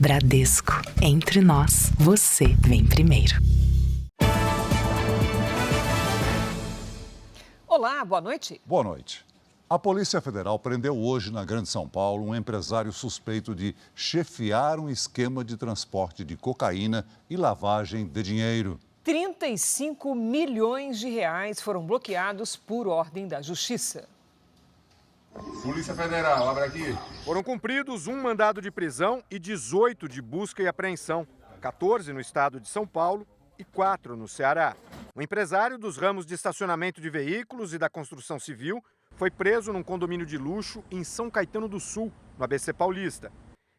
Bradesco. Entre nós, você vem primeiro. Olá, boa noite. Boa noite. A Polícia Federal prendeu hoje na Grande São Paulo um empresário suspeito de chefiar um esquema de transporte de cocaína e lavagem de dinheiro. 35 milhões de reais foram bloqueados por ordem da Justiça. Polícia Federal, abre aqui. Foram cumpridos um mandado de prisão e 18 de busca e apreensão. 14 no estado de São Paulo e 4 no Ceará. O empresário dos ramos de estacionamento de veículos e da construção civil foi preso num condomínio de luxo em São Caetano do Sul, no ABC Paulista.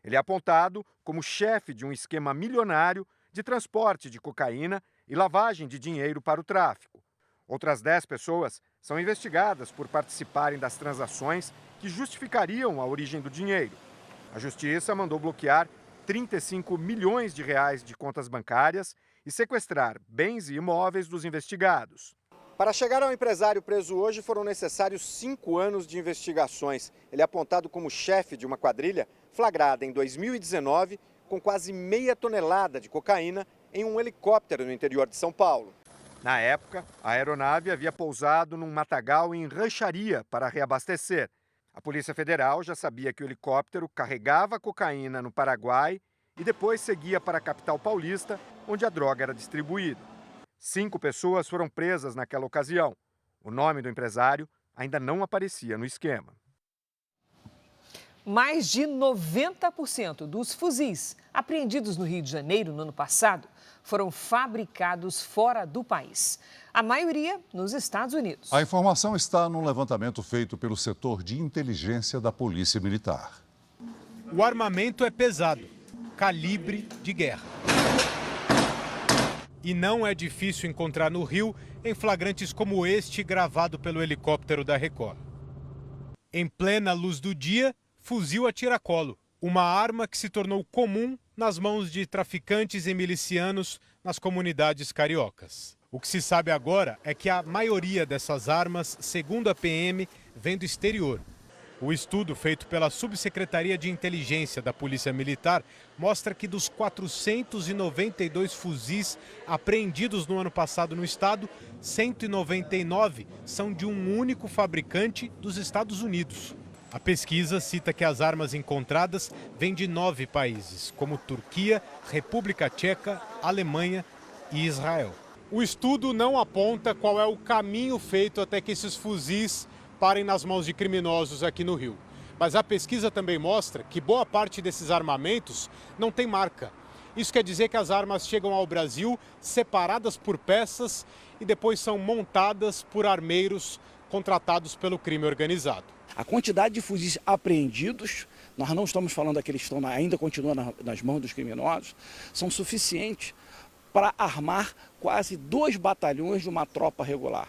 Ele é apontado como chefe de um esquema milionário de transporte de cocaína e lavagem de dinheiro para o tráfico. Outras 10 pessoas são investigadas por participarem das transações que justificariam a origem do dinheiro. A Justiça mandou bloquear 35 milhões de reais de contas bancárias e sequestrar bens e imóveis dos investigados. Para chegar ao empresário preso hoje foram necessários 5 anos de investigações. Ele é apontado como chefe de uma quadrilha flagrada em 2019 com quase meia tonelada de cocaína em um helicóptero no interior de São Paulo. Na época, a aeronave havia pousado num matagal em Rancharia para reabastecer. A Polícia Federal já sabia que o helicóptero carregava cocaína no Paraguai e depois seguia para a capital paulista, onde a droga era distribuída. 5 pessoas foram presas naquela ocasião. O nome do empresário ainda não aparecia no esquema. Mais de 90% dos fuzis apreendidos no Rio de Janeiro no ano passado foram fabricados fora do país. A maioria nos Estados Unidos. A informação está num levantamento feito pelo setor de inteligência da Polícia Militar. O armamento é pesado, calibre de guerra. E não é difícil encontrar no Rio em flagrantes como este gravado pelo helicóptero da Record. Em plena luz do dia, fuzil a tiracolo, uma arma que se tornou comum nas mãos de traficantes e milicianos nas comunidades cariocas. O que se sabe agora é que a maioria dessas armas, segundo a PM, vem do exterior. O estudo feito pela Subsecretaria de Inteligência da Polícia Militar mostra que dos 492 fuzis apreendidos no ano passado no estado, 199 são de um único fabricante dos Estados Unidos. A pesquisa cita que as armas encontradas vêm de 9 países, como Turquia, República Tcheca, Alemanha e Israel. O estudo não aponta qual é o caminho feito até que esses fuzis parem nas mãos de criminosos aqui no Rio. Mas a pesquisa também mostra que boa parte desses armamentos não tem marca. Isso quer dizer que as armas chegam ao Brasil separadas por peças e depois são montadas por armeiros contratados pelo crime organizado. A quantidade de fuzis apreendidos, nós não estamos falando que eles estão ainda continuam nas mãos dos criminosos, são suficientes para armar quase 2 batalhões de uma tropa regular.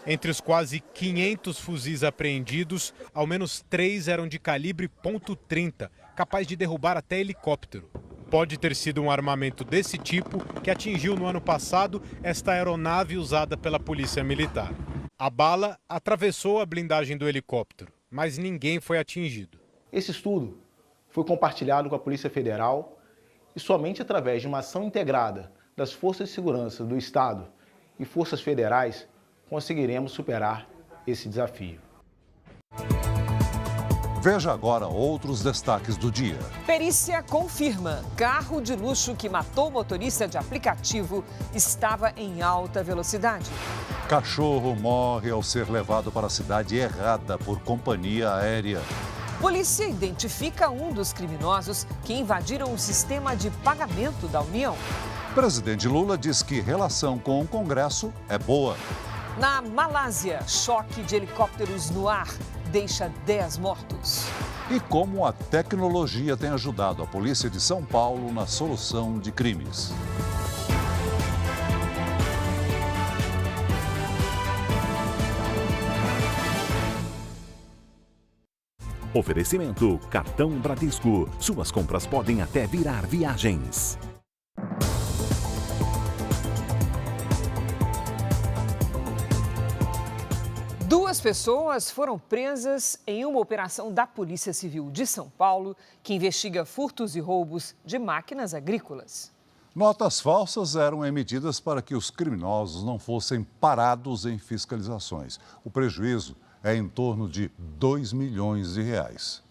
Entre os quase 500 fuzis apreendidos, ao menos 3 eram de calibre .30, capaz de derrubar até helicóptero. Pode ter sido um armamento desse tipo que atingiu no ano passado esta aeronave usada pela Polícia Militar. A bala atravessou a blindagem do helicóptero, mas ninguém foi atingido. Esse estudo foi compartilhado com a Polícia Federal e somente através de uma ação integrada das Forças de Segurança do Estado e Forças Federais conseguiremos superar esse desafio. Veja agora outros destaques do dia. Perícia confirma: carro de luxo que matou motorista de aplicativo estava em alta velocidade. Cachorro morre ao ser levado para a cidade errada por companhia aérea. Polícia identifica um dos criminosos que invadiram o sistema de pagamento da União. Presidente Lula diz que relação com o Congresso é boa. Na Malásia, choque de helicópteros no ar deixa 10 mortos. E como a tecnologia tem ajudado a Polícia de São Paulo na solução de crimes. Oferecimento Cartão Bradesco. Suas compras podem até virar viagens. 2 pessoas foram presas em uma operação da Polícia Civil de São Paulo, que investiga furtos e roubos de máquinas agrícolas. Notas falsas eram emitidas para que os criminosos não fossem parados em fiscalizações. O prejuízo é em torno de R$2 milhões.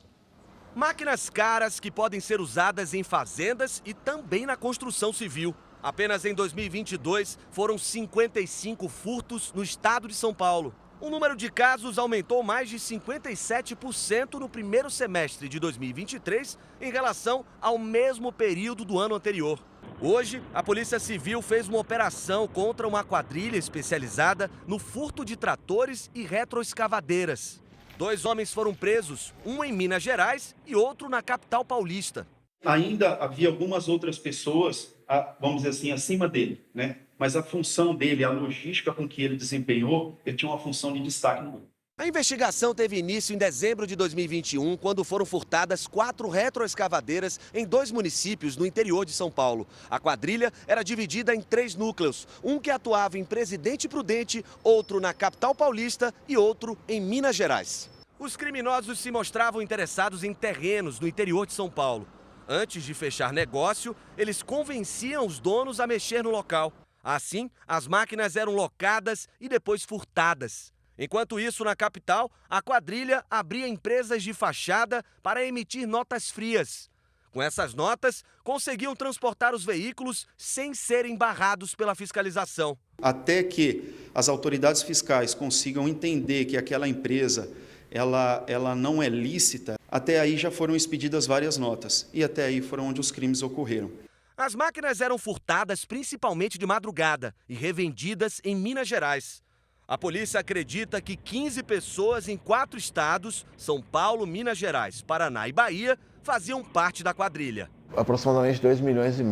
Máquinas caras que podem ser usadas em fazendas e também na construção civil. Apenas em 2022 foram 55 furtos no estado de São Paulo. O número de casos aumentou mais de 57% no primeiro semestre de 2023 em relação ao mesmo período do ano anterior. Hoje, a Polícia Civil fez uma operação contra uma quadrilha especializada no furto de tratores e retroescavadeiras. 2 homens foram presos, um em Minas Gerais e outro na capital paulista. Ainda havia algumas outras pessoas, vamos dizer assim, acima dele, né? Mas a função dele, a logística com que ele desempenhou, ele tinha uma função de destaque no grupo. A investigação teve início em dezembro de 2021, quando foram furtadas 4 retroescavadeiras em 2 municípios no interior de São Paulo. A quadrilha era dividida em 3 núcleos, um que atuava em Presidente Prudente, outro na capital paulista e outro em Minas Gerais. Os criminosos se mostravam interessados em terrenos no interior de São Paulo. Antes de fechar negócio, eles convenciam os donos a mexer no local. Assim, as máquinas eram locadas e depois furtadas. Enquanto isso, na capital, a quadrilha abria empresas de fachada para emitir notas frias. Com essas notas, conseguiam transportar os veículos sem serem barrados pela fiscalização. Até que as autoridades fiscais consigam entender que aquela empresa ela não é lícita, até aí já foram expedidas várias notas. E até aí foram onde os crimes ocorreram. As máquinas eram furtadas principalmente de madrugada e revendidas em Minas Gerais. A polícia acredita que 15 pessoas em 4 estados, São Paulo, Minas Gerais, Paraná e Bahia, faziam parte da quadrilha. Aproximadamente R$2,5 milhões de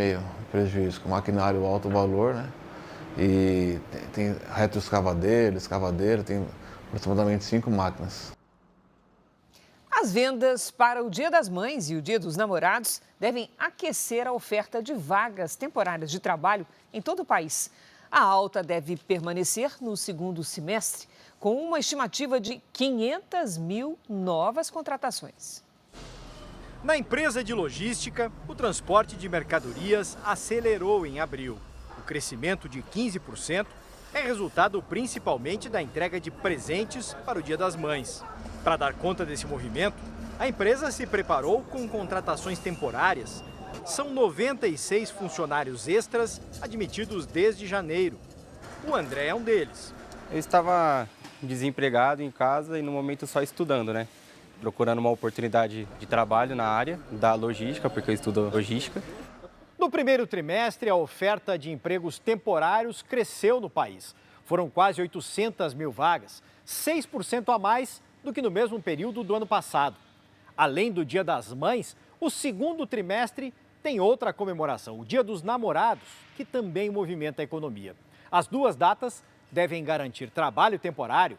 prejuízo, com maquinário alto valor, né? E tem retroescavadeira, escavadeira, tem aproximadamente 5 máquinas. As vendas para o Dia das Mães e o Dia dos Namorados devem aquecer a oferta de vagas temporárias de trabalho em todo o país. A alta deve permanecer no segundo semestre, com uma estimativa de 500 mil novas contratações. Na empresa de logística, o transporte de mercadorias acelerou em abril. O crescimento de 15% é resultado principalmente da entrega de presentes para o Dia das Mães. Para dar conta desse movimento, a empresa se preparou com contratações temporárias. São 96 funcionários extras admitidos desde janeiro. O André é um deles. Eu estava desempregado em casa e no momento só estudando, né? Procurando uma oportunidade de trabalho na área da logística, porque eu estudo logística. No primeiro trimestre, a oferta de empregos temporários cresceu no país. Foram quase 800 mil vagas, 6% a mais do que no mesmo período do ano passado. Além do Dia das Mães, o segundo trimestre tem outra comemoração, o Dia dos Namorados, que também movimenta a economia. As 2 datas devem garantir trabalho temporário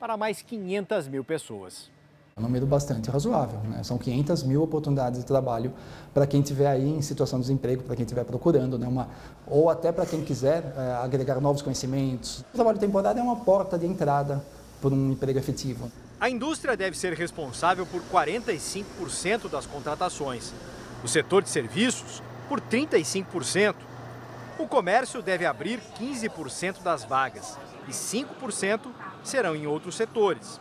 para mais 500 mil pessoas. É um número bastante razoável, né? São 500 mil oportunidades de trabalho para quem estiver aí em situação de desemprego, para quem estiver procurando, né? Ou até para quem quiser agregar novos conhecimentos. O trabalho temporário é uma porta de entrada para um emprego efetivo. A indústria deve ser responsável por 45% das contratações. O setor de serviços, por 35%. O comércio deve abrir 15% das vagas e 5% serão em outros setores.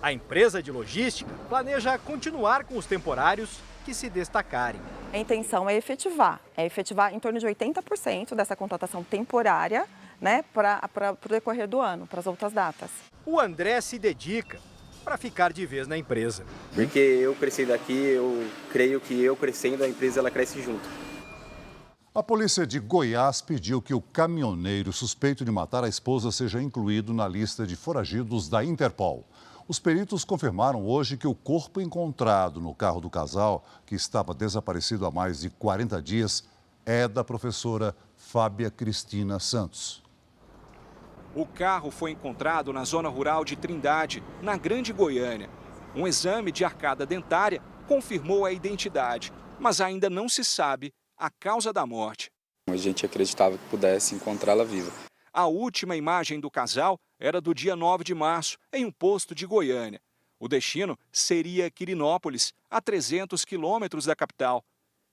A empresa de logística planeja continuar com os temporários que se destacarem. A intenção é efetivar em torno de 80% dessa contratação temporária, né, para o decorrer do ano, para as outras datas. O André se dedica para ficar de vez na empresa. Porque eu crescendo aqui, eu creio que eu crescendo, a empresa ela cresce junto. A polícia de Goiás pediu que o caminhoneiro suspeito de matar a esposa seja incluído na lista de foragidos da Interpol. Os peritos confirmaram hoje que o corpo encontrado no carro do casal, que estava desaparecido há mais de 40 dias, é da professora Fábia Cristina Santos. O carro foi encontrado na zona rural de Trindade, na Grande Goiânia. Um exame de arcada dentária confirmou a identidade, mas ainda não se sabe a causa da morte. A gente acreditava que pudesse encontrá-la viva. A última imagem do casal era do dia 9 de março, em um posto de Goiânia. O destino seria Quirinópolis, a 300 quilômetros da capital.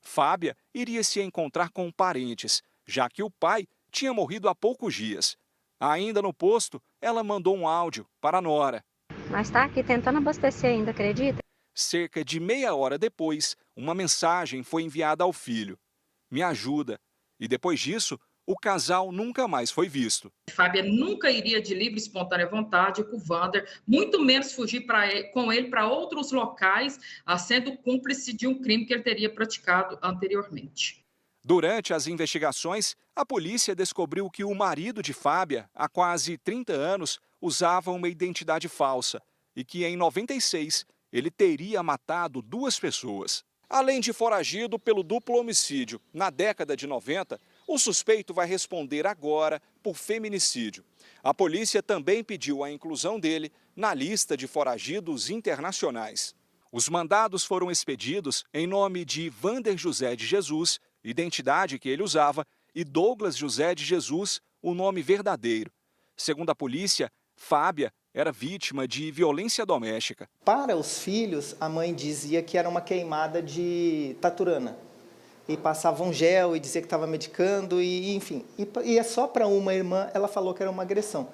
Fábia iria se encontrar com parentes, já que o pai tinha morrido há poucos dias. Ainda no posto, ela mandou um áudio para a nora. Mas está aqui tentando abastecer ainda, acredita? Cerca de meia hora depois, uma mensagem foi enviada ao filho. Me ajuda. E depois disso, o casal nunca mais foi visto. Fábia nunca iria de livre e espontânea vontade com o Wander, muito menos fugir com ele para outros locais, sendo cúmplice de um crime que ele teria praticado anteriormente. Durante as investigações, a polícia descobriu que o marido de Fábia, há quase 30 anos, usava uma identidade falsa e que, em 96, ele teria matado 2 pessoas. Além de foragido pelo duplo homicídio, na década de 90, o suspeito vai responder agora por feminicídio. A polícia também pediu a inclusão dele na lista de foragidos internacionais. Os mandados foram expedidos em nome de Wander José de Jesus, identidade que ele usava, e Douglas José de Jesus, o nome verdadeiro. Segundo a polícia, Fábia era vítima de violência doméstica. Para os filhos, a mãe dizia que era uma queimada de taturana. E passava um gel e dizia que estava medicando, e enfim. E é só para uma irmã, ela falou que era uma agressão.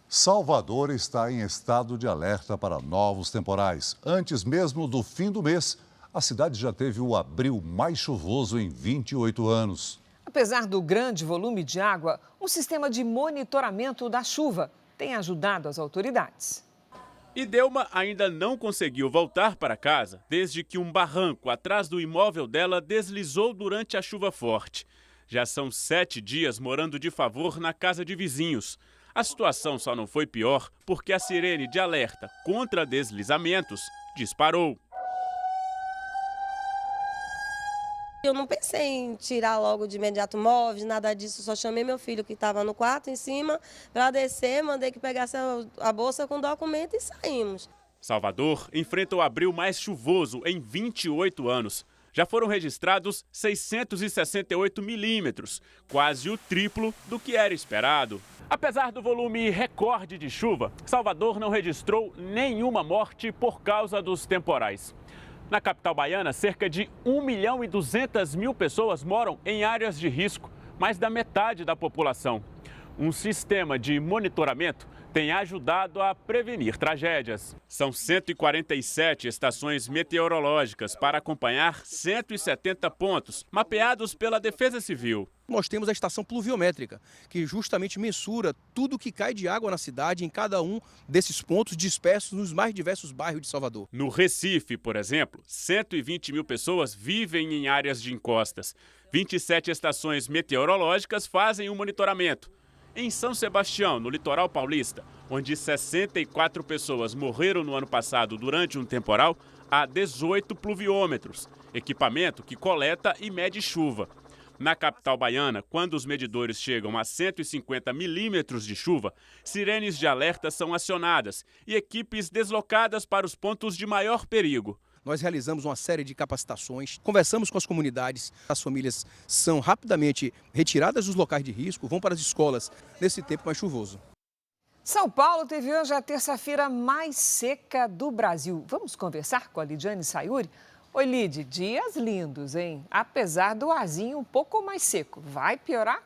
Salvador está em estado de alerta para novos temporais. Antes mesmo do fim do mês, a cidade já teve o abril mais chuvoso em 28 anos. Apesar do grande volume de água, um sistema de monitoramento da chuva tem ajudado as autoridades. Idelma ainda não conseguiu voltar para casa desde que um barranco atrás do imóvel dela deslizou durante a chuva forte. Já são 7 dias morando de favor na casa de vizinhos. A situação só não foi pior porque a sirene de alerta contra deslizamentos disparou. Eu não pensei em tirar logo de imediato móveis, nada disso. Só chamei meu filho que estava no quarto em cima para descer, mandei que pegasse a bolsa com documento e saímos. Salvador enfrenta o abril mais chuvoso em 28 anos. Já foram registrados 668 milímetros, quase o triplo do que era esperado. Apesar do volume recorde de chuva, Salvador não registrou nenhuma morte por causa dos temporais. Na capital baiana, cerca de 1.200.000 pessoas moram em áreas de risco, mais da metade da população. Um sistema de monitoramento tem ajudado a prevenir tragédias. São 147 estações meteorológicas para acompanhar 170 pontos, mapeados pela Defesa Civil. Nós temos a estação pluviométrica, que justamente mensura tudo que cai de água na cidade em cada um desses pontos dispersos nos mais diversos bairros de Salvador. No Recife, por exemplo, 120.000 pessoas vivem em áreas de encostas. 27 estações meteorológicas fazem o monitoramento. Em São Sebastião, no litoral paulista, onde 64 pessoas morreram no ano passado durante um temporal, há 18 pluviômetros, equipamento que coleta e mede chuva. Na capital baiana, quando os medidores chegam a 150 milímetros de chuva, sirenes de alerta são acionadas e equipes deslocadas para os pontos de maior perigo. Nós realizamos uma série de capacitações, conversamos com as comunidades, as famílias são rapidamente retiradas dos locais de risco, vão para as escolas nesse tempo mais chuvoso. São Paulo teve hoje a terça-feira mais seca do Brasil. Vamos conversar com a Lidiane Sayuri? Oi, Lid, dias lindos, hein? Apesar do arzinho um pouco mais seco, vai piorar?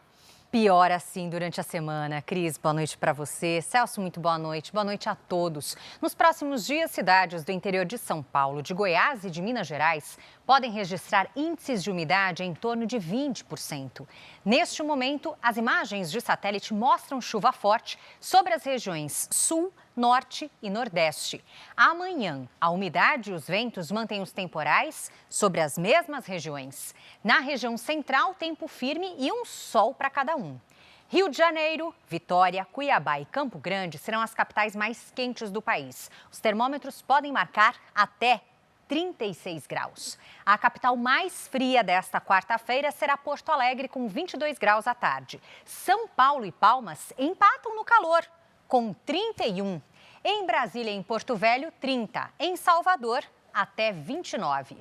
Piora sim durante a semana. Cris, boa noite para você. Celso, muito boa noite. Boa noite a todos. Nos próximos dias, cidades do interior de São Paulo, de Goiás e de Minas Gerais podem registrar índices de umidade em torno de 20%. Neste momento, as imagens de satélite mostram chuva forte sobre as regiões Sul, Norte e Nordeste. Amanhã, a umidade e os ventos mantêm os temporais sobre as mesmas regiões. Na região central, tempo firme e um sol para cada um. Rio de Janeiro, Vitória, Cuiabá e Campo Grande serão as capitais mais quentes do país. Os termômetros podem marcar até 36 graus. A capital mais fria desta quarta-feira será Porto Alegre, com 22 graus à tarde. São Paulo e Palmas empatam no calor, com 31. Em Brasília e em Porto Velho, 30. Em Salvador, até 29.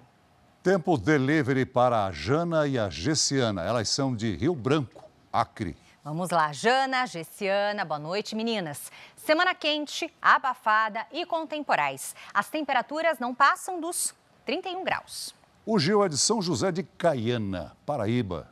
Tempo delivery para a Jana e a Gessiana. Elas são de Rio Branco, Acre. Vamos lá, Jana, Gessiana, boa noite, meninas. Semana quente, abafada e com temporais. As temperaturas não passam dos 31 graus. O Gil é de São José de Caiana, Paraíba.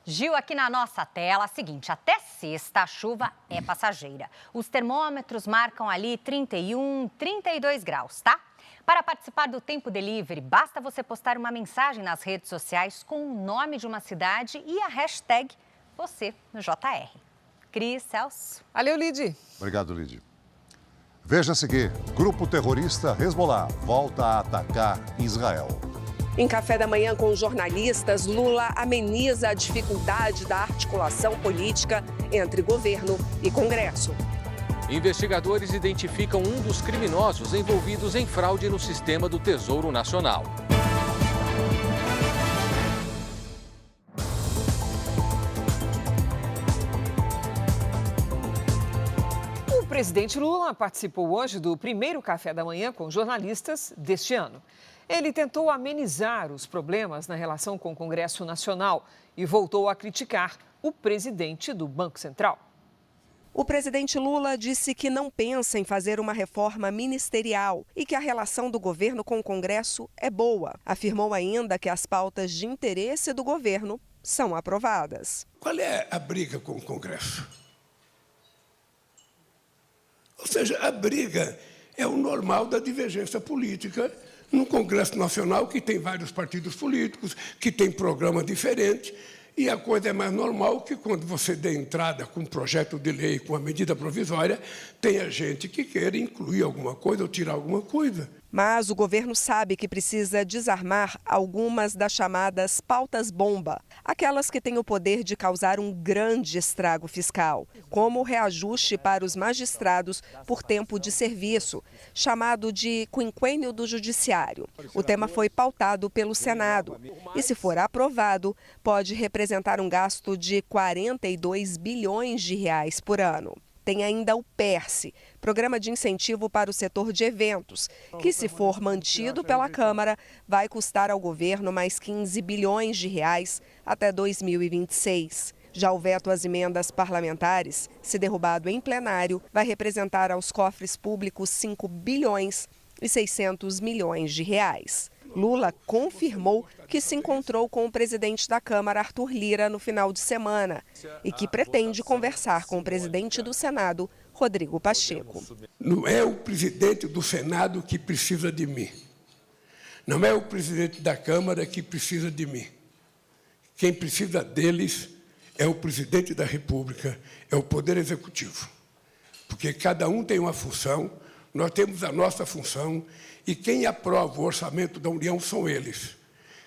Gil, aqui na nossa tela, seguinte, até sexta a chuva é passageira. Os termômetros marcam ali 31, 32 graus, tá? Para participar do Tempo Delivery, basta você postar uma mensagem nas redes sociais com o nome de uma cidade e a hashtag você no JR. Cris, Celso. Valeu, Lid. Obrigado, Lid. Veja a seguir, grupo terrorista Hezbollah volta a atacar Israel. Em café da manhã com jornalistas, Lula ameniza a dificuldade da articulação política entre governo e Congresso. Investigadores identificam um dos criminosos envolvidos em fraude no sistema do Tesouro Nacional. O presidente Lula participou hoje do primeiro café da manhã com jornalistas deste ano. Ele tentou amenizar os problemas na relação com o Congresso Nacional e voltou a criticar o presidente do Banco Central. O presidente Lula disse que não pensa em fazer uma reforma ministerial e que a relação do governo com o Congresso é boa. Afirmou ainda que as pautas de interesse do governo são aprovadas. Qual é a briga com o Congresso? Ou seja, a briga é o normal da divergência política no Congresso Nacional, que tem vários partidos políticos, que tem programa diferente. E a coisa é mais normal que quando você dê entrada com um projeto de lei, com uma medida provisória, tenha gente que queira incluir alguma coisa ou tirar alguma coisa. Mas o governo sabe que precisa desarmar algumas das chamadas pautas-bomba, aquelas que têm o poder de causar um grande estrago fiscal, como o reajuste para os magistrados por tempo de serviço, chamado de quinquênio do Judiciário. O tema foi pautado pelo Senado e, se for aprovado, pode representar um gasto de 42 bilhões de reais por ano. Tem ainda o PERSE, Programa de Incentivo para o Setor de Eventos, que, se for mantido pela Câmara, vai custar ao governo mais 15 bilhões de reais até 2026. Já o veto às emendas parlamentares, se derrubado em plenário, vai representar aos cofres públicos 5 bilhões e 600 milhões de reais. Lula confirmou que se encontrou com o presidente da Câmara, Arthur Lira, no final de semana e que pretende conversar com o presidente do Senado, Rodrigo Pacheco. Não é o presidente do Senado que precisa de mim. Não é o presidente da Câmara que precisa de mim. Quem precisa deles é o presidente da República, é o Poder Executivo. Porque cada um tem uma função, nós temos a nossa função, e quem aprova o orçamento da União são eles.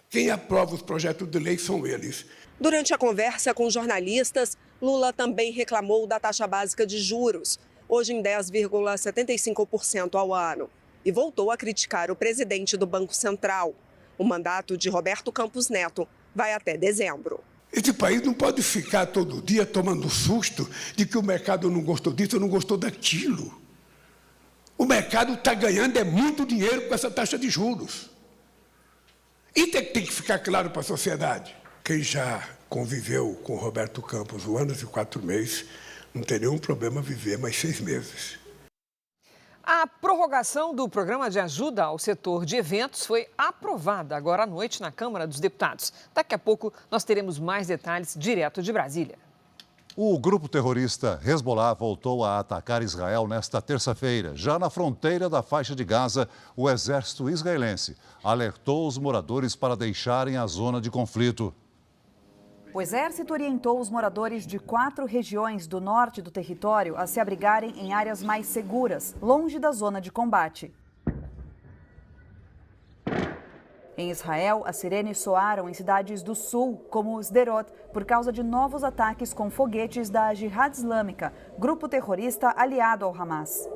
Quem aprova os projetos de lei são eles. Durante a conversa com jornalistas, Lula também reclamou da taxa básica de juros, hoje em 10,75% ao ano, e voltou a criticar o presidente do Banco Central. O mandato de Roberto Campos Neto vai até dezembro. Esse país não pode ficar todo dia tomando susto de que o mercado não gostou disso ou não gostou daquilo. O mercado está ganhando muito dinheiro com essa taxa de juros. E tem que ficar claro para a sociedade. Quem já conviveu com Roberto Campos 1 ano e 4 meses, não tem nenhum problema viver mais 6 meses. A prorrogação do programa de ajuda ao setor de eventos foi aprovada agora à noite na Câmara dos Deputados. Daqui a pouco nós teremos mais detalhes direto de Brasília. O grupo terrorista Hezbollah voltou a atacar Israel nesta terça-feira. Já na fronteira da faixa de Gaza, o exército israelense alertou os moradores para deixarem a zona de conflito. O exército orientou os moradores de 4 regiões do norte do território a se abrigarem em áreas mais seguras, longe da zona de combate. Em Israel, as sirenes soaram em cidades do sul, como Sderot, por causa de novos ataques com foguetes da Jihad Islâmica, grupo terrorista aliado ao Hamas.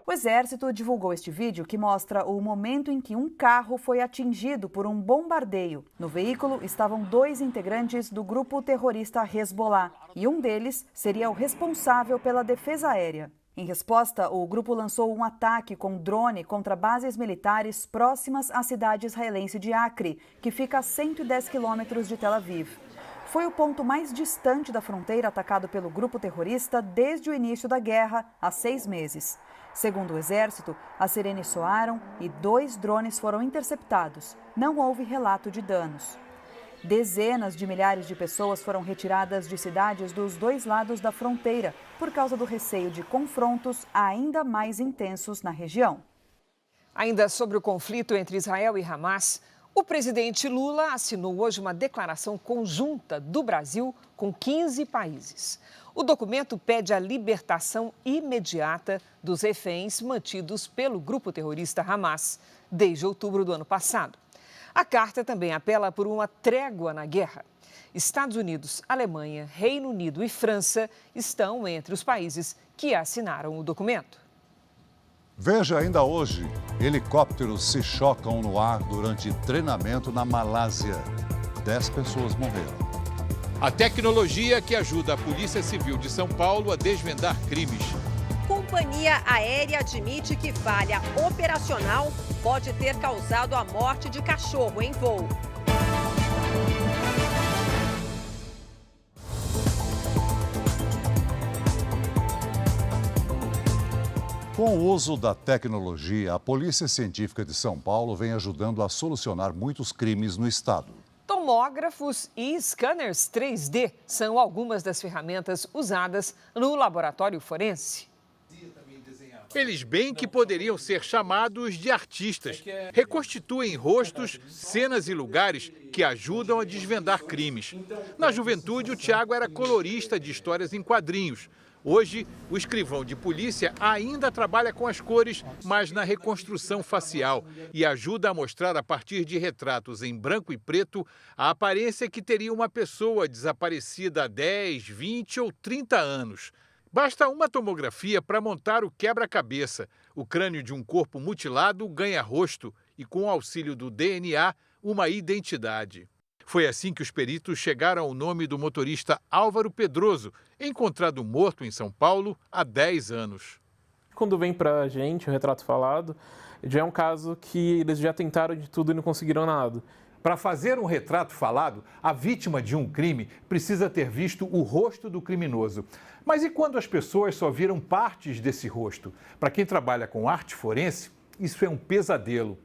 O exército divulgou este vídeo que mostra o momento em que um carro foi atingido por um bombardeio. No veículo estavam 2 integrantes do grupo terrorista Hezbollah e um deles seria o responsável pela defesa aérea. Em resposta, o grupo lançou um ataque com drone contra bases militares próximas à cidade israelense de Acre, que fica a 110 quilômetros de Tel Aviv. Foi o ponto mais distante da fronteira atacado pelo grupo terrorista desde o início da guerra, há 6 meses. Segundo o Exército, as sirenes soaram e 2 drones foram interceptados. Não houve relato de danos. Dezenas de milhares de pessoas foram retiradas de cidades dos 2 lados da fronteira por causa do receio de confrontos ainda mais intensos na região. Ainda sobre o conflito entre Israel e Hamas, o presidente Lula assinou hoje uma declaração conjunta do Brasil com 15 países. O documento pede a libertação imediata dos reféns mantidos pelo grupo terrorista Hamas desde outubro do ano passado. A carta também apela por uma trégua na guerra. Estados Unidos, Alemanha, Reino Unido e França estão entre os países que assinaram o documento. Veja ainda hoje, helicópteros se chocam no ar durante treinamento na Malásia. 10 pessoas morreram. A tecnologia que ajuda a Polícia Civil de São Paulo a desvendar crimes. Companhia aérea admite que falha operacional pode ter causado a morte de cachorro em voo. Com o uso da tecnologia, a Polícia Científica de São Paulo vem ajudando a solucionar muitos crimes no estado. Tomógrafos e scanners 3D são algumas das ferramentas usadas no laboratório forense. Eles bem que poderiam ser chamados de artistas. Reconstituem rostos, cenas e lugares que ajudam a desvendar crimes. Na juventude, o Tiago era colorista de histórias em quadrinhos. Hoje, o escrivão de polícia ainda trabalha com as cores, mas na reconstrução facial e ajuda a mostrar a partir de retratos em branco e preto a aparência que teria uma pessoa desaparecida há 10, 20 ou 30 anos. Basta uma tomografia para montar o quebra-cabeça. O crânio de um corpo mutilado ganha rosto e, com o auxílio do DNA, uma identidade. Foi assim que os peritos chegaram ao nome do motorista Álvaro Pedroso, encontrado morto em São Paulo há 10 anos. Quando vem para a gente o retrato falado, já é um caso que eles já tentaram de tudo e não conseguiram nada. Para fazer um retrato falado, a vítima de um crime precisa ter visto o rosto do criminoso. Mas e quando as pessoas só viram partes desse rosto? Para quem trabalha com arte forense, isso é um pesadelo.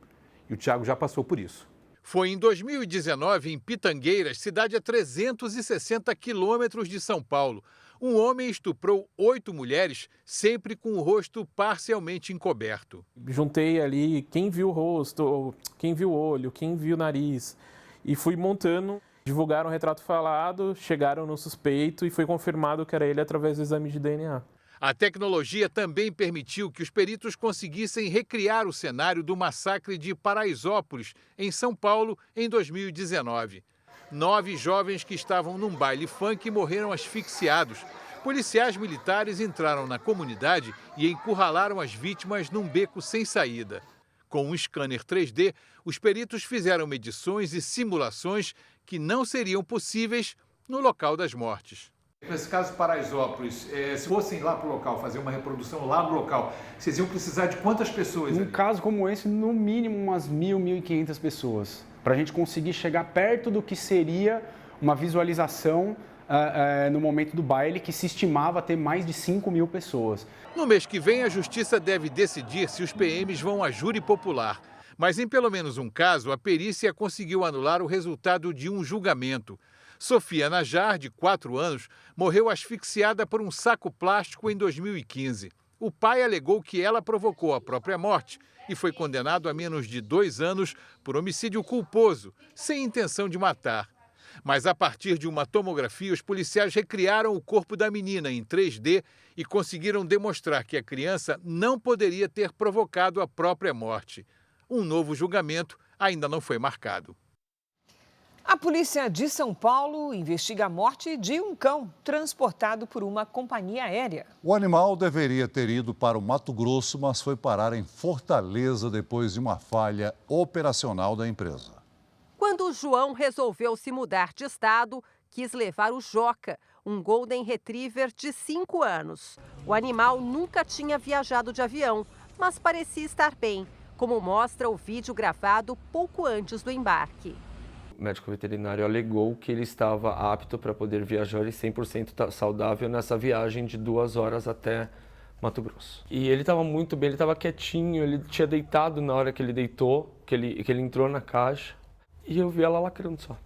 E o Tiago já passou por isso. Foi em 2019, em Pitangueiras, cidade a 360 quilômetros de São Paulo. Um homem estuprou 8 mulheres, sempre com o rosto parcialmente encoberto. Juntei ali quem viu o rosto, quem viu o olho, quem viu o nariz e fui montando. Divulgaram o retrato falado, chegaram no suspeito e foi confirmado que era ele através do exame de DNA. A tecnologia também permitiu que os peritos conseguissem recriar o cenário do massacre de Paraisópolis, em São Paulo, em 2019. 9 jovens que estavam num baile funk morreram asfixiados. Policiais militares entraram na comunidade e encurralaram as vítimas num beco sem saída. Com um scanner 3D, os peritos fizeram medições e simulações que não seriam possíveis no local das mortes. Nesse caso, Paraisópolis, se fossem lá para o local, fazer uma reprodução lá no local, vocês iam precisar de quantas pessoas? Num caso como esse, no mínimo umas 1.000, 1.500 pessoas, para a gente conseguir chegar perto do que seria uma visualização no momento do baile, que se estimava ter mais de 5.000 pessoas. No mês que vem, a Justiça deve decidir se os PMs vão a júri popular. Mas em pelo menos um caso, a perícia conseguiu anular o resultado de um julgamento. Sofia Najar, de 4 anos, morreu asfixiada por um saco plástico em 2015. O pai alegou que ela provocou a própria morte e foi condenado a menos de 2 anos por homicídio culposo, sem intenção de matar. Mas a partir de uma tomografia, os policiais recriaram o corpo da menina em 3D e conseguiram demonstrar que a criança não poderia ter provocado a própria morte. Um novo julgamento ainda não foi marcado. A polícia de São Paulo investiga a morte de um cão transportado por uma companhia aérea. O animal deveria ter ido para o Mato Grosso, mas foi parar em Fortaleza depois de uma falha operacional da empresa. Quando o João resolveu se mudar de estado, quis levar o Joca, um Golden Retriever de 5 anos. O animal nunca tinha viajado de avião, mas parecia estar bem, como mostra o vídeo gravado pouco antes do embarque. O médico veterinário alegou que ele estava apto para poder viajar e 100% saudável nessa viagem de 2 horas até Mato Grosso. E ele estava muito bem, ele estava quietinho, ele tinha deitado na hora que ele deitou, que ele entrou na caixa, e eu vi ela lacrando só.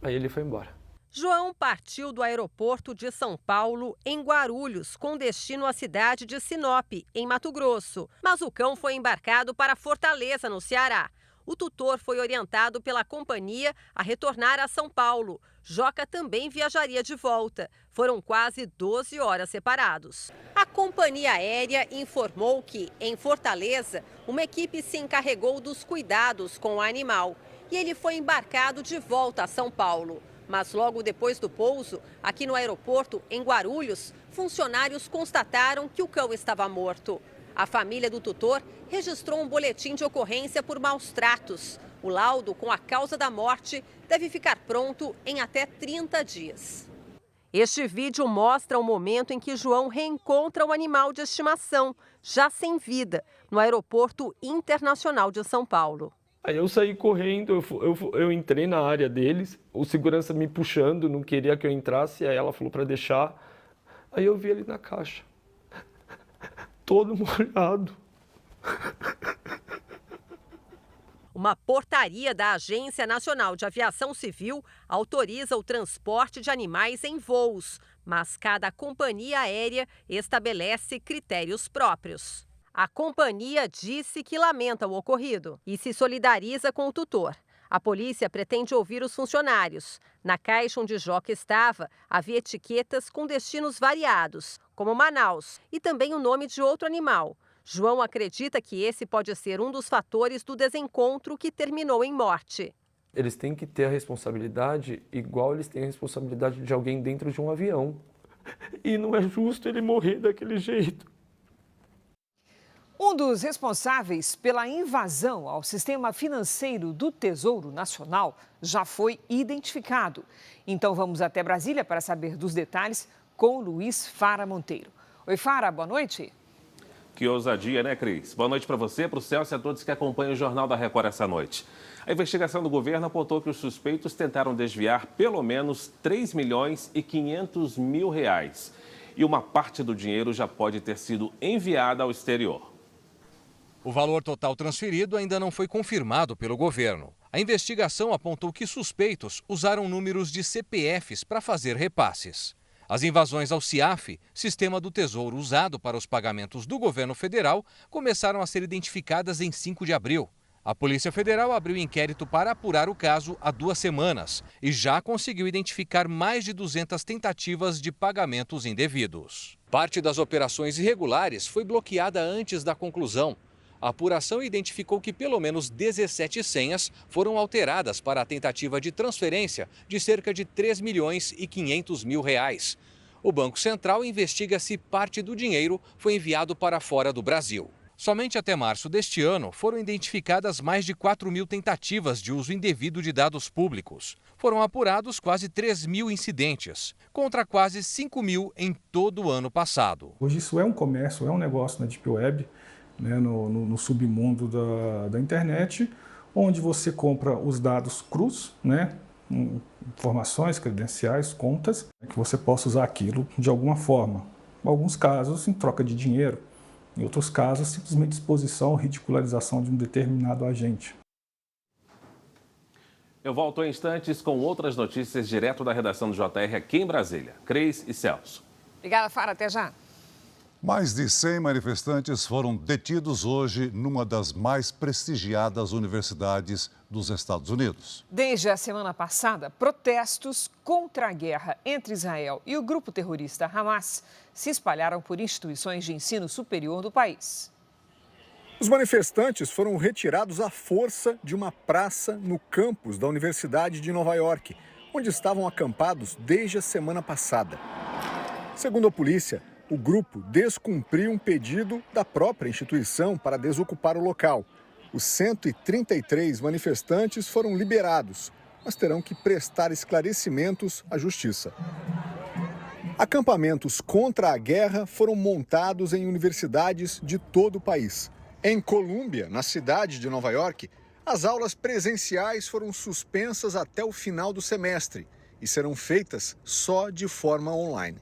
Aí ele foi embora. João partiu do aeroporto de São Paulo em Guarulhos, com destino à cidade de Sinop, em Mato Grosso. Mas o cão foi embarcado para Fortaleza, no Ceará. O tutor foi orientado pela companhia a retornar a São Paulo. Joca também viajaria de volta. Foram quase 12 horas separados. A companhia aérea informou que, em Fortaleza, uma equipe se encarregou dos cuidados com o animal. E ele foi embarcado de volta a São Paulo. Mas logo depois do pouso, aqui no aeroporto, em Guarulhos, funcionários constataram que o cão estava morto. A família do tutor registrou um boletim de ocorrência por maus tratos. O laudo com a causa da morte deve ficar pronto em até 30 dias. Este vídeo mostra o momento em que João reencontra o animal de estimação, já sem vida, no Aeroporto Internacional de São Paulo. Aí eu saí correndo, eu entrei na área deles, o segurança me puxando, não queria que eu entrasse, aí ela falou para deixar. Aí eu vi ele na caixa, todo molhado. Uma portaria da Agência Nacional de Aviação Civil autoriza o transporte de animais em voos, mas cada companhia aérea estabelece critérios próprios. A companhia disse que lamenta o ocorrido e se solidariza com o tutor. A polícia pretende ouvir os funcionários. Na caixa onde Joca estava, havia etiquetas com destinos variados, como Manaus, e também o nome de outro animal. João acredita que esse pode ser um dos fatores do desencontro que terminou em morte. Eles têm que ter a responsabilidade igual eles têm a responsabilidade de alguém dentro de um avião. E não é justo ele morrer daquele jeito. Um dos responsáveis pela invasão ao sistema financeiro do Tesouro Nacional já foi identificado. Então vamos até Brasília para saber dos detalhes com Luiz Fara Monteiro. Oi, Fara, boa noite. Que ousadia, né, Cris? Boa noite para você, para o Celso e a todos que acompanham o Jornal da Record essa noite. A investigação do governo apontou que os suspeitos tentaram desviar pelo menos R$3 milhões e 500 mil reais. E uma parte do dinheiro já pode ter sido enviada ao exterior. O valor total transferido ainda não foi confirmado pelo governo. A investigação apontou que suspeitos usaram números de CPFs para fazer repasses. As invasões ao CIAF, sistema do Tesouro usado para os pagamentos do governo federal, começaram a ser identificadas em 5 de abril. A Polícia Federal abriu inquérito para apurar o caso há 2 semanas e já conseguiu identificar mais de 200 tentativas de pagamentos indevidos. Parte das operações irregulares foi bloqueada antes da conclusão. A apuração identificou que pelo menos 17 senhas foram alteradas para a tentativa de transferência de cerca de R$3 milhões e 500 mil reais. O Banco Central investiga se parte do dinheiro foi enviado para fora do Brasil. Somente até março deste ano foram identificadas mais de 4 mil tentativas de uso indevido de dados públicos. Foram apurados quase 3 mil incidentes, contra quase 5 mil em todo o ano passado. Hoje isso é um comércio, é um negócio na Deep Web, né, no submundo da internet, onde você compra os dados crus, né, informações, credenciais, contas, que você possa usar aquilo de alguma forma. Em alguns casos, em troca de dinheiro. Em outros casos, simplesmente exposição ou ridicularização de um determinado agente. Eu volto em instantes com outras notícias direto da redação do JR aqui em Brasília. Cris e Celso. Obrigada, Fara. Até já. Mais de 100 manifestantes foram detidos hoje numa das mais prestigiadas universidades dos Estados Unidos. Desde a semana passada, protestos contra a guerra entre Israel e o grupo terrorista Hamas se espalharam por instituições de ensino superior do país. Os manifestantes foram retirados à força de uma praça no campus da Universidade de Nova York, onde estavam acampados desde a semana passada. Segundo a polícia, o grupo descumpriu um pedido da própria instituição para desocupar o local. Os 133 manifestantes foram liberados, mas terão que prestar esclarecimentos à justiça. Acampamentos contra a guerra foram montados em universidades de todo o país. Em Colômbia, na cidade de Nova York, As aulas presenciais foram suspensas até o final do semestre e serão feitas só de forma online.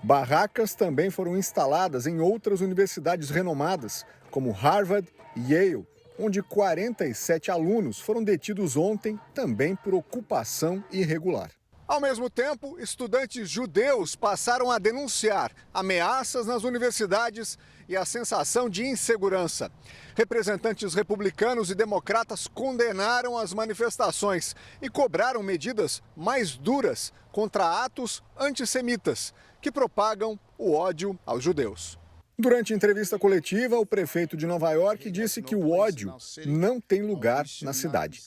Barracas também foram instaladas em outras universidades renomadas, como Harvard e Yale, onde 47 alunos foram detidos ontem também por ocupação irregular. Ao mesmo tempo, estudantes judeus passaram a denunciar ameaças nas universidades e a sensação de insegurança. Representantes republicanos e democratas condenaram as manifestações e cobraram medidas mais duras contra atos antissemitas que propagam o ódio aos judeus. Durante entrevista coletiva, o prefeito de Nova York disse que o ódio não tem lugar na cidade.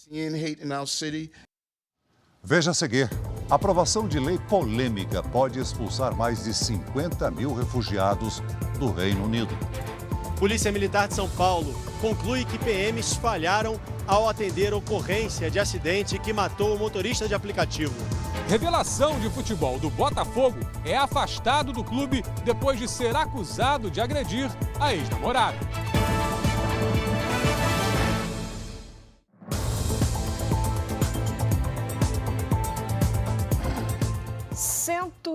Veja a seguir. A aprovação de lei polêmica pode expulsar mais de 50 mil refugiados do Reino Unido. Polícia Militar de São Paulo conclui que PMs falharam ao atender ocorrência de acidente que matou o motorista de aplicativo. Revelação de futebol do Botafogo é afastado do clube depois de ser acusado de agredir a ex-namorada. –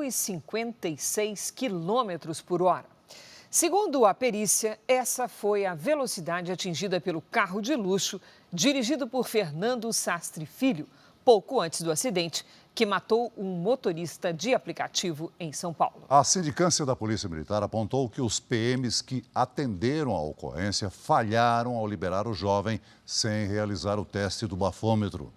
156 quilômetros por hora. Segundo a perícia, essa foi a velocidade atingida pelo carro de luxo dirigido por Fernando Sastre Filho, pouco antes do acidente, que matou um motorista de aplicativo em São Paulo. A sindicância da Polícia Militar apontou que os PMs que atenderam a ocorrência falharam ao liberar o jovem sem realizar o teste do bafômetro.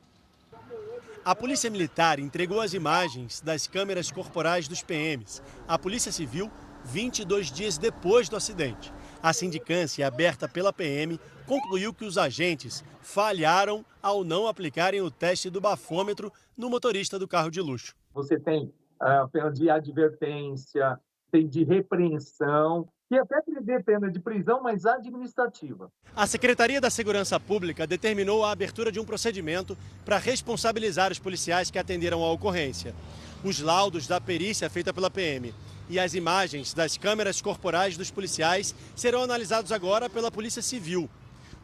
A Polícia Militar entregou as imagens das câmeras corporais dos PMs à Polícia Civil 22 dias depois do acidente. A sindicância, aberta pela PM, concluiu que os agentes falharam ao não aplicarem o teste do bafômetro no motorista do carro de luxo. Você tem pena de advertência, tem de repreensão e até prevê pena de prisão, mas administrativa. A Secretaria da Segurança Pública determinou a abertura de um procedimento para responsabilizar os policiais que atenderam a ocorrência. Os laudos da perícia feita pela PM e as imagens das câmeras corporais dos policiais serão analisados agora pela Polícia Civil.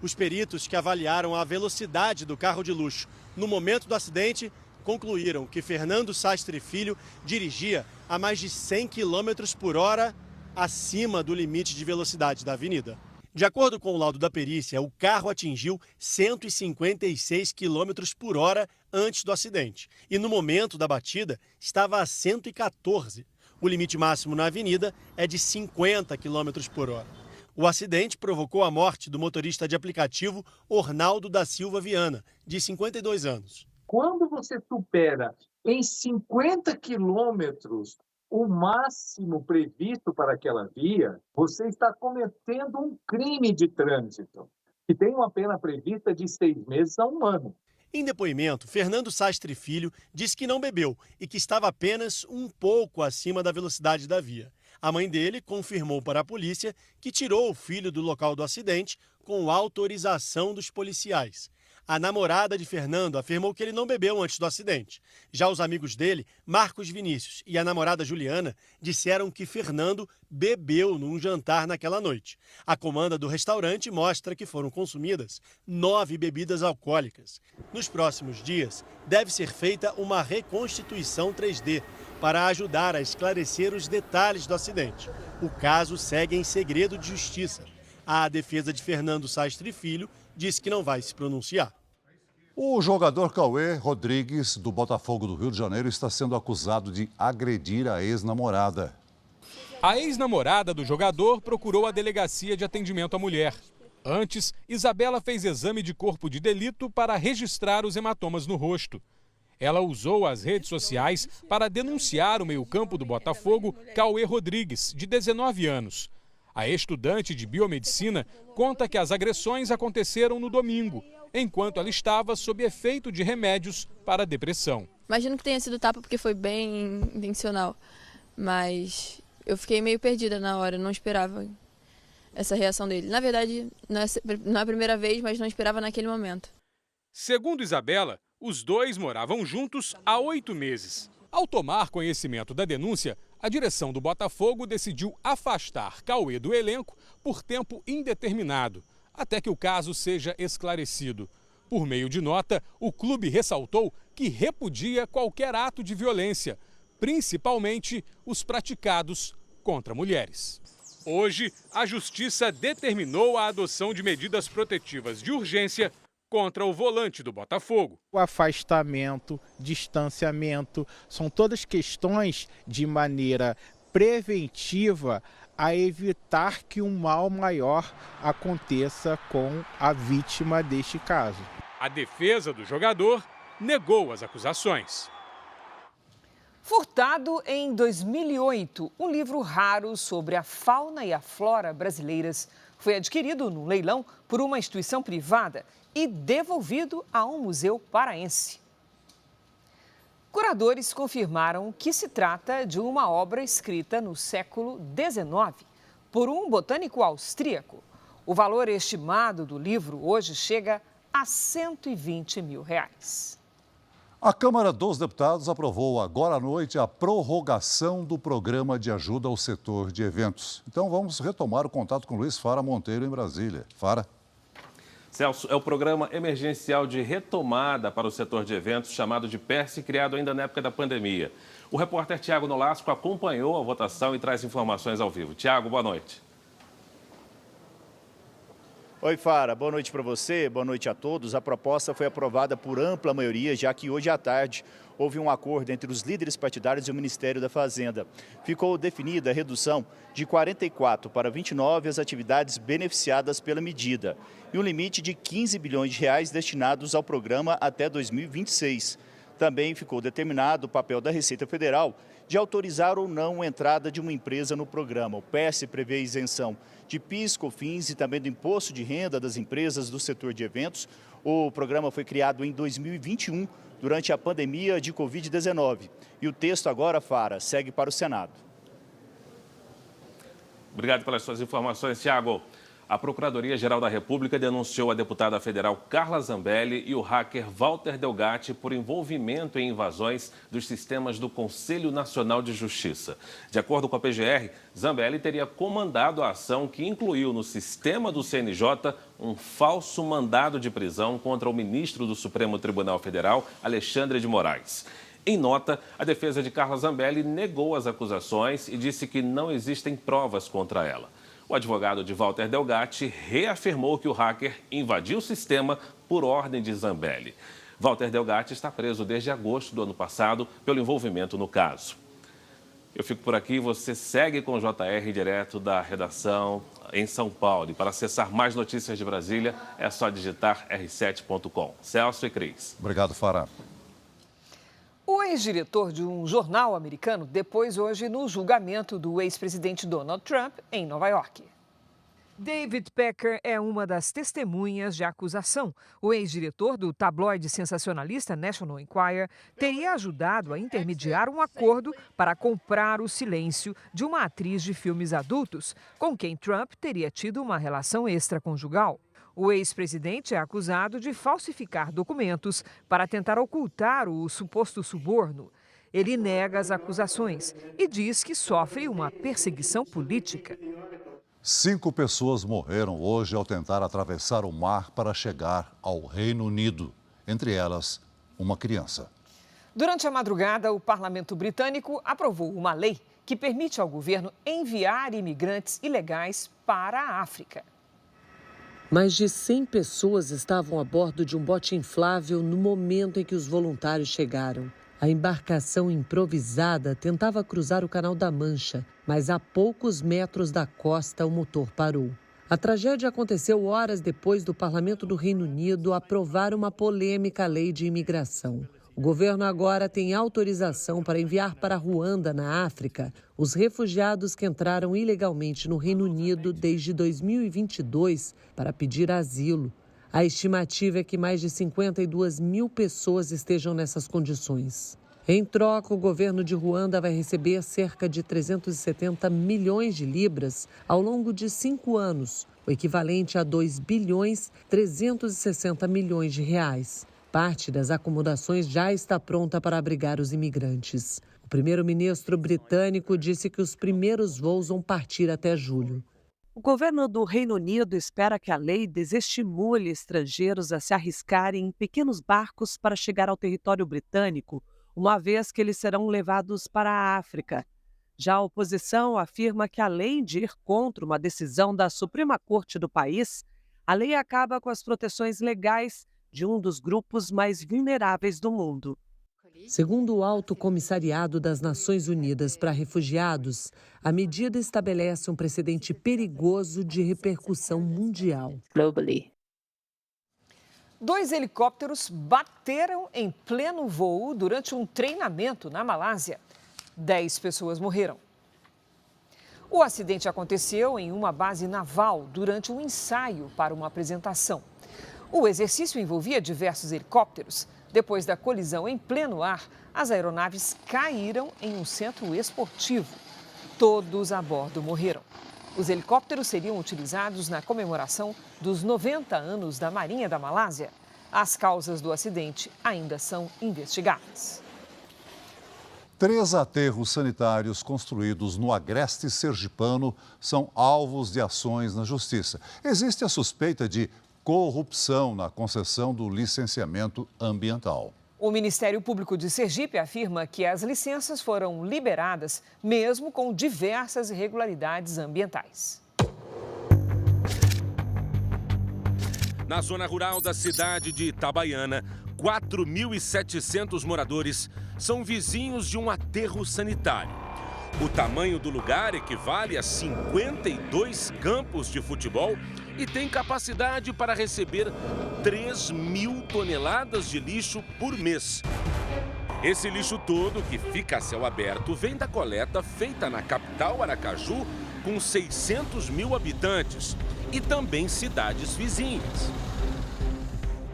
Os peritos que avaliaram a velocidade do carro de luxo no momento do acidente concluíram que Fernando Sastre Filho dirigia a mais de 100 km por hora acima do limite de velocidade da avenida. De acordo com o laudo da perícia, o carro atingiu 156 km por hora antes do acidente e no momento da batida estava a 114. O limite máximo na avenida é de 50 km por hora. O acidente provocou a morte do motorista de aplicativo Ornaldo da Silva Viana, de 52 anos. Quando você supera em 50 quilômetros o máximo previsto para aquela via, você está cometendo um crime de trânsito, que tem uma pena prevista de 6 meses a 1 ano. Em depoimento, Fernando Sastre Filho disse que não bebeu e que estava apenas um pouco acima da velocidade da via. A mãe dele confirmou para a polícia que tirou o filho do local do acidente com autorização dos policiais. A namorada de Fernando afirmou que ele não bebeu antes do acidente. Já os amigos dele, Marcos Vinícius e a namorada Juliana, disseram que Fernando bebeu num jantar naquela noite. A comanda do restaurante mostra que foram consumidas 9 bebidas alcoólicas. Nos próximos dias, deve ser feita uma reconstituição 3D para ajudar a esclarecer os detalhes do acidente. O caso segue em segredo de justiça. A defesa de Fernando Sastre Filho disse que não vai se pronunciar. O jogador Cauê Rodrigues, do Botafogo do Rio de Janeiro, está sendo acusado de agredir a ex-namorada. A ex-namorada do jogador procurou a delegacia de atendimento à mulher. Antes, Isabela fez exame de corpo de delito para registrar os hematomas no rosto. Ela usou as redes sociais para denunciar o meio-campo do Botafogo, Cauê Rodrigues, de 19 anos. A estudante de biomedicina conta que as agressões aconteceram no domingo, enquanto ela estava sob efeito de remédios para a depressão. Imagino que tenha sido tapa porque foi bem intencional, mas eu fiquei meio perdida na hora, não esperava essa reação dele. Na verdade, não é a primeira vez, mas não esperava naquele momento. Segundo Isabela, os dois moravam juntos há 8 meses. Ao tomar conhecimento da denúncia, a direção do Botafogo decidiu afastar Cauê do elenco por tempo indeterminado, até que o caso seja esclarecido. Por meio de nota, o clube ressaltou que repudia qualquer ato de violência, principalmente os praticados contra mulheres. Hoje, a Justiça determinou a adoção de medidas protetivas de urgência contra o volante do Botafogo. O afastamento, distanciamento, são todas questões de maneira preventiva a evitar que um mal maior aconteça com a vítima deste caso. A defesa do jogador negou as acusações. Furtado em 2008, um livro raro sobre a fauna e a flora brasileiras foi adquirido num leilão por uma instituição privada e devolvido a um museu paraense. Curadores confirmaram que se trata de uma obra escrita no século XIX por um botânico austríaco. O valor estimado do livro hoje chega a R$120 mil. A Câmara dos Deputados aprovou agora à noite a prorrogação do programa de ajuda ao setor de eventos. Então vamos retomar o contato com Luiz Fara Monteiro em Brasília. Fara. Celso, é o programa emergencial de retomada para o setor de eventos, chamado de PERSE, criado ainda na época da pandemia. O repórter Tiago Nolasco acompanhou a votação e traz informações ao vivo. Tiago, boa noite. Oi, Fara. Boa noite para você, boa noite a todos. A proposta foi aprovada por ampla maioria, já que hoje à tarde houve um acordo entre os líderes partidários e o Ministério da Fazenda. Ficou definida a redução de 44 para 29 as atividades beneficiadas pela medida e um limite de 15 bilhões de reais destinados ao programa até 2026. Também ficou determinado o papel da Receita Federal de autorizar ou não a entrada de uma empresa no programa. O PERSE prevê isenção de PIS, COFINS e também do imposto de renda das empresas do setor de eventos. O programa foi criado em 2021, durante a pandemia de Covid-19. E o texto agora, Fara, segue para o Senado. Obrigado pelas suas informações, Tiago. A Procuradoria-Geral da República denunciou a deputada federal Carla Zambelli e o hacker Walter Delgatti por envolvimento em invasões dos sistemas do Conselho Nacional de Justiça. De acordo com a PGR, Zambelli teria comandado a ação que incluiu no sistema do CNJ um falso mandado de prisão contra o ministro do Supremo Tribunal Federal, Alexandre de Moraes. Em nota, a defesa de Carla Zambelli negou as acusações e disse que não existem provas contra ela. O advogado de Walter Delgatti reafirmou que o hacker invadiu o sistema por ordem de Zambelli. Walter Delgatti está preso desde agosto do ano passado pelo envolvimento no caso. Eu fico por aqui, você segue com o JR direto da redação em São Paulo. E para acessar mais notícias de Brasília, é só digitar r7.com. Celso e Cris. Obrigado, Fará. O ex-diretor de um jornal americano depôs hoje no julgamento do ex-presidente Donald Trump em Nova York. David Pecker é uma das testemunhas de acusação. O ex-diretor do tabloide sensacionalista National Enquirer teria ajudado a intermediar um acordo para comprar o silêncio de uma atriz de filmes adultos, com quem Trump teria tido uma relação extraconjugal. O ex-presidente é acusado de falsificar documentos para tentar ocultar o suposto suborno. Ele nega as acusações e diz que sofre uma perseguição política. 5 pessoas morreram hoje ao tentar atravessar o mar para chegar ao Reino Unido. Entre elas, uma criança. Durante a madrugada, o parlamento britânico aprovou uma lei que permite ao governo enviar imigrantes ilegais para a África. Mais de 100 pessoas estavam a bordo de um bote inflável no momento em que os voluntários chegaram. A embarcação improvisada tentava cruzar o Canal da Mancha, mas a poucos metros da costa o motor parou. A tragédia aconteceu horas depois do Parlamento do Reino Unido aprovar uma polêmica lei de imigração. O governo agora tem autorização para enviar para Ruanda, na África, os refugiados que entraram ilegalmente no Reino Unido desde 2022 para pedir asilo. A estimativa é que mais de 52 mil pessoas estejam nessas condições. Em troca, o governo de Ruanda vai receber cerca de 370 milhões de libras ao longo de 5 anos, o equivalente a 2 bilhões 360 milhões de reais. Parte das acomodações já está pronta para abrigar os imigrantes. O primeiro-ministro britânico disse que os primeiros voos vão partir até julho. O governo do Reino Unido espera que a lei desestimule estrangeiros a se arriscarem em pequenos barcos para chegar ao território britânico, uma vez que eles serão levados para a África. Já a oposição afirma que, além de ir contra uma decisão da Suprema Corte do país, a lei acaba com as proteções legais de um dos grupos mais vulneráveis do mundo. Segundo o Alto Comissariado das Nações Unidas para Refugiados, a medida estabelece um precedente perigoso de repercussão mundial. Globally. 2 helicópteros bateram em pleno voo durante um treinamento na Malásia. 10 pessoas morreram. O acidente aconteceu em uma base naval durante um ensaio para uma apresentação. O exercício envolvia diversos helicópteros. Depois da colisão em pleno ar, as aeronaves caíram em um centro esportivo. Todos a bordo morreram. Os helicópteros seriam utilizados na comemoração dos 90 anos da Marinha da Malásia. As causas do acidente ainda são investigadas. 3 aterros sanitários construídos no agreste sergipano são alvos de ações na justiça. Existe a suspeita de corrupção na concessão do licenciamento ambiental. O Ministério Público de Sergipe afirma que as licenças foram liberadas, mesmo com diversas irregularidades ambientais. Na zona rural da cidade de Itabaiana, 4.700 moradores são vizinhos de um aterro sanitário. O tamanho do lugar equivale a 52 campos de futebol e tem capacidade para receber 3.000 toneladas de lixo por mês. Esse lixo todo, que fica a céu aberto, vem da coleta feita na capital Aracaju, com 600 mil habitantes, e também cidades vizinhas.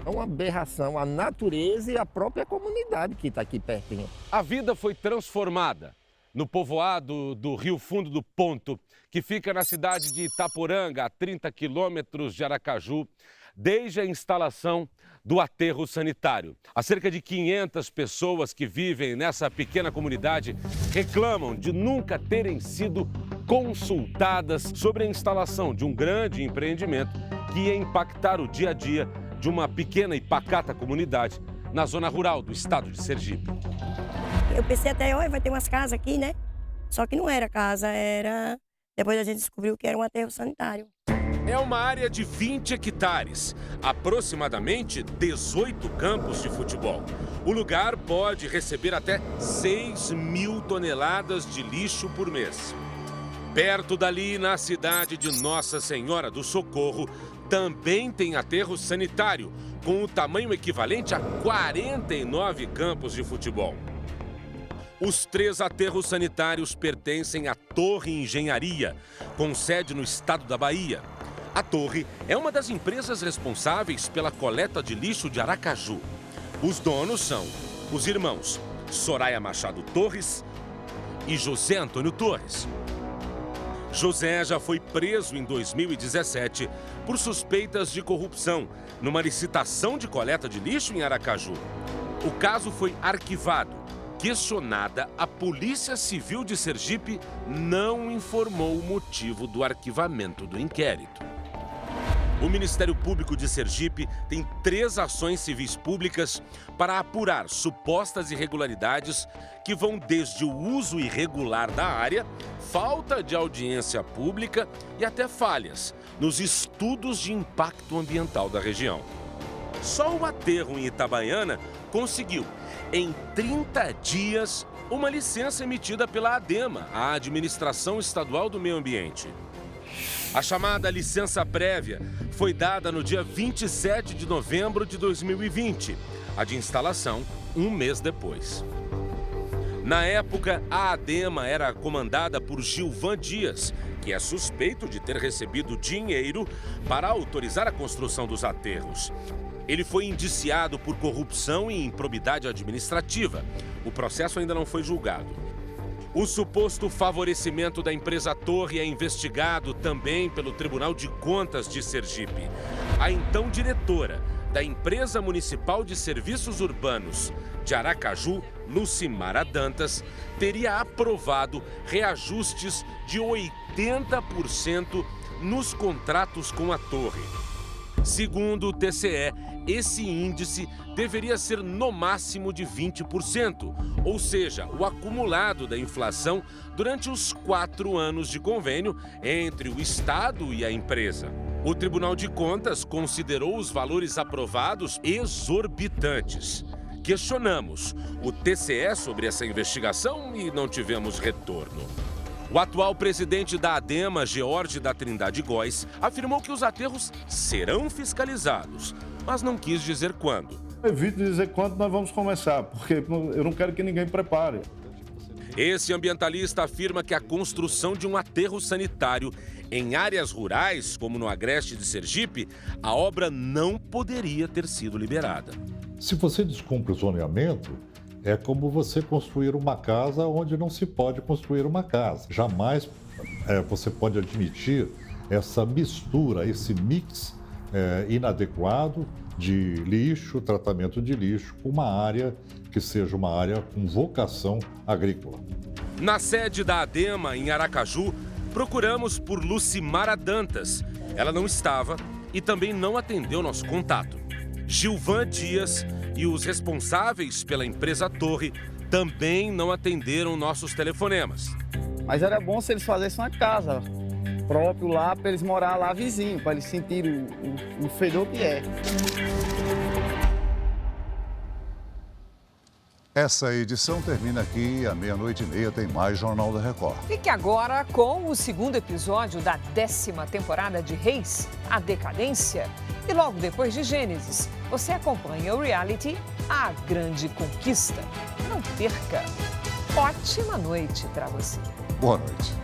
É uma aberração, a natureza e a própria comunidade que está aqui pertinho. A vida foi transformada no povoado do Rio Fundo do Ponto, que fica na cidade de Itaporanga, a 30 quilômetros de Aracaju, desde a instalação do aterro sanitário. Há cerca de 500 pessoas que vivem nessa pequena comunidade reclamam de nunca terem sido consultadas sobre a instalação de um grande empreendimento que ia impactar o dia a dia de uma pequena e pacata comunidade na zona rural do estado de Sergipe. Eu pensei até, olha, vai ter umas casas aqui, né? Só que não era casa, era... Depois a gente descobriu que era um aterro sanitário. É uma área de 20 hectares, aproximadamente 18 campos de futebol. O lugar pode receber até 6.000 toneladas de lixo por mês. Perto dali, na cidade de Nossa Senhora do Socorro, também tem aterro sanitário, com o tamanho equivalente a 49 campos de futebol. Os 3 aterros sanitários pertencem à Torre Engenharia, com sede no estado da Bahia. A Torre é uma das empresas responsáveis pela coleta de lixo de Aracaju. Os donos são os irmãos Soraya Machado Torres e José Antônio Torres. José já foi preso em 2017 por suspeitas de corrupção numa licitação de coleta de lixo em Aracaju. O caso foi arquivado. Questionada, a Polícia Civil de Sergipe não informou o motivo do arquivamento do inquérito. O Ministério Público de Sergipe tem 3 ações civis públicas para apurar supostas irregularidades que vão desde o uso irregular da área, falta de audiência pública e até falhas nos estudos de impacto ambiental da região. Só o aterro em Itabaiana conseguiu, em 30 dias, uma licença emitida pela ADEMA, a Administração Estadual do Meio Ambiente. A chamada licença prévia foi dada no dia 27 de novembro de 2020, a de instalação um mês depois. Na época, a ADEMA era comandada por Gilvan Dias, que é suspeito de ter recebido dinheiro para autorizar a construção dos aterros. Ele foi indiciado por corrupção e improbidade administrativa. O processo ainda não foi julgado. O suposto favorecimento da empresa Torre é investigado também pelo Tribunal de Contas de Sergipe. A então diretora da Empresa Municipal de Serviços Urbanos de Aracaju, Lucimara Dantas, teria aprovado reajustes de 80% nos contratos com a Torre. Segundo o TCE, esse índice deveria ser no máximo de 20%, ou seja, o acumulado da inflação durante os 4 anos de convênio entre o Estado e a empresa. O Tribunal de Contas considerou os valores aprovados exorbitantes. Questionamos o TCE sobre essa investigação e não tivemos retorno. O atual presidente da ADEMA, George da Trindade Góes, afirmou que os aterros serão fiscalizados, mas não quis dizer quando. Evito dizer quando nós vamos começar, porque eu não quero que ninguém prepare. Esse ambientalista afirma que a construção de um aterro sanitário em áreas rurais, como no agreste de Sergipe, a obra não poderia ter sido liberada. Se você descumpre o zoneamento, é como você construir uma casa onde não se pode construir uma casa. Jamais você pode admitir essa mistura, esse mix inadequado de lixo, tratamento de lixo, com uma área que seja uma área com vocação agrícola. Na sede da ADEMA, em Aracaju, procuramos por Lucimara Dantas. Ela não estava e também não atendeu nosso contato. Gilvan Dias e os responsáveis pela empresa Torre também não atenderam nossos telefonemas. Mas era bom se eles fizessem uma casa própria lá, para eles morar lá vizinho, para eles sentirem o fedor que é. Essa edição termina aqui, à 00:30 tem mais Jornal da Record. Fique agora com o segundo episódio da 10ª temporada de Reis, A Decadência. E logo depois de Gênesis, você acompanha o reality A Grande Conquista. Não perca! Ótima noite para você. Boa noite.